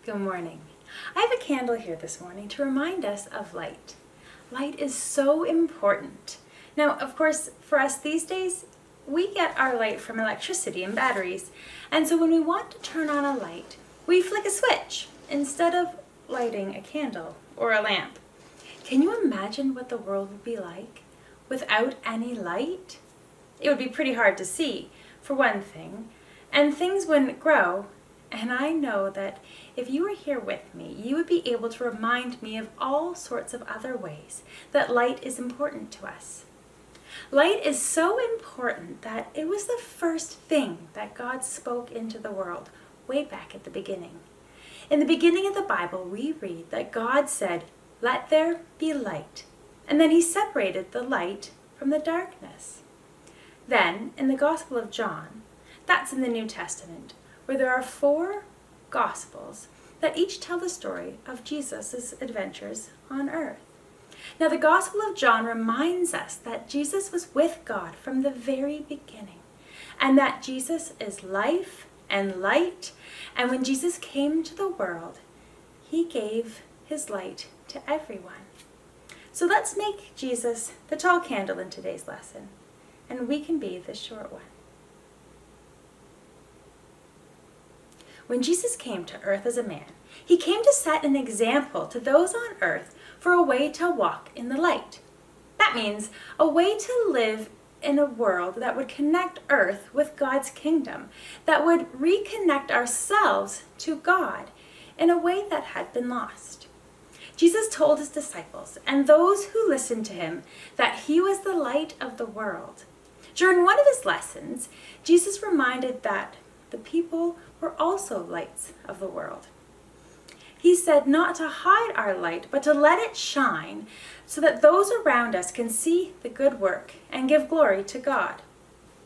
Good morning. I have a candle here this morning to remind us of light. Light is so important. Now, of course, for us these days, we get our light from electricity and batteries. And so when we want to turn on a light, we flick a switch instead of lighting a candle or a lamp. Can you imagine what the world would be like without any light? It would be pretty hard to see, for one thing, and things wouldn't grow. And I know that if you were here with me, you would be able to remind me of all sorts of other ways that light is important to us. Light is so important that it was the first thing that God spoke into the world way back at the beginning. In the beginning of the Bible, we read that God said, "Let there be light." And then he separated the light from the darkness. Then, in the Gospel of John, that's in the New Testament, where there are 4 Gospels that each tell the story of Jesus' adventures on earth. Now, the Gospel of John reminds us that Jesus was with God from the very beginning, and that Jesus is life and light, and when Jesus came to the world, he gave his light to everyone. So let's make Jesus the tall candle in today's lesson, and we can be the short one. When Jesus came to earth as a man, he came to set an example to those on earth for a way to walk in the light. That means a way to live in a world that would connect earth with God's kingdom, that would reconnect ourselves to God in a way that had been lost. Jesus told his disciples and those who listened to him that he was the light of the world. During one of his lessons, Jesus reminded that the people were also lights of the world. He said not to hide our light, but to let it shine so that those around us can see the good work and give glory to God.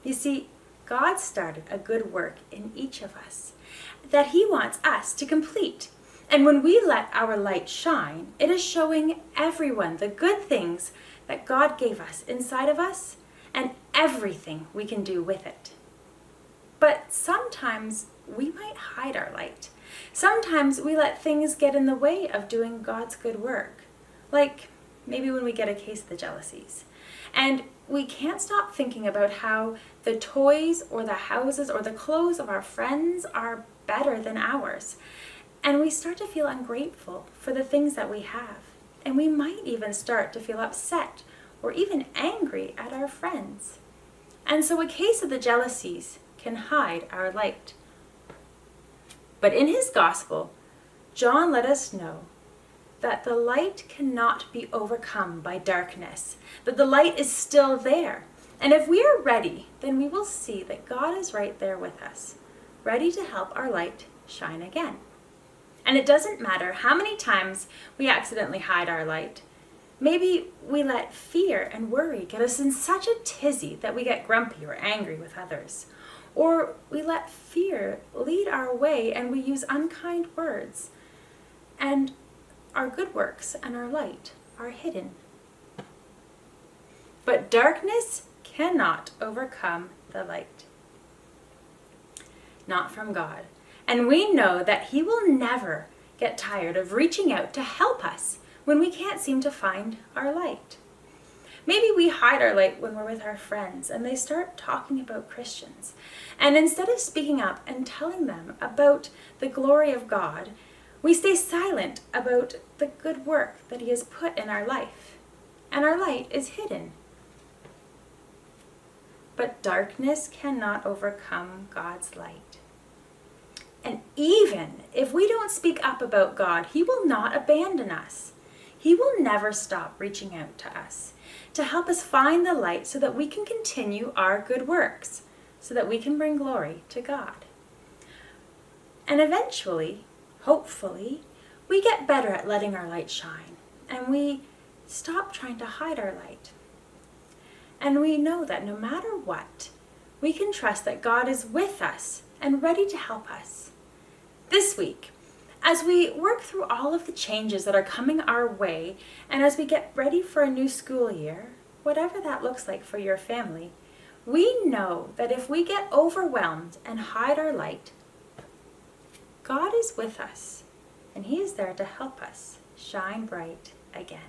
You see, God started a good work in each of us that he wants us to complete. And when we let our light shine, it is showing everyone the good things that God gave us inside of us and everything we can do with it. But sometimes we might hide our light. Sometimes we let things get in the way of doing God's good work. Like maybe when we get a case of the jealousies. And we can't stop thinking about how the toys or the houses or the clothes of our friends are better than ours. And we start to feel ungrateful for the things that we have. And we might even start to feel upset or even angry at our friends. And so a case of the jealousies can hide our light. But in his gospel, John let us know that the light cannot be overcome by darkness, that the light is still there. And if we are ready, then we will see that God is right there with us, ready to help our light shine again. And it doesn't matter how many times we accidentally hide our light. Maybe we let fear and worry get us in such a tizzy that we get grumpy or angry with others. Or we let fear lead our way and we use unkind words. And our good works and our light are hidden. But darkness cannot overcome the light. Not from God. And we know that he will never get tired of reaching out to help us when we can't seem to find our light. Maybe we hide our light when we're with our friends and they start talking about Christians. And instead of speaking up and telling them about the glory of God, we stay silent about the good work that he has put in our life. And our light is hidden. But darkness cannot overcome God's light. And even if we don't speak up about God, he will not abandon us. He will never stop reaching out to us to help us find the light so that we can continue our good works, so that we can bring glory to God. And eventually, hopefully, we get better at letting our light shine, and we stop trying to hide our light. And we know that no matter what, we can trust that God is with us and ready to help us. This week, as we work through all of the changes that are coming our way, and as we get ready for a new school year, whatever that looks like for your family, we know that if we get overwhelmed and hide our light, God is with us and He is there to help us shine bright again.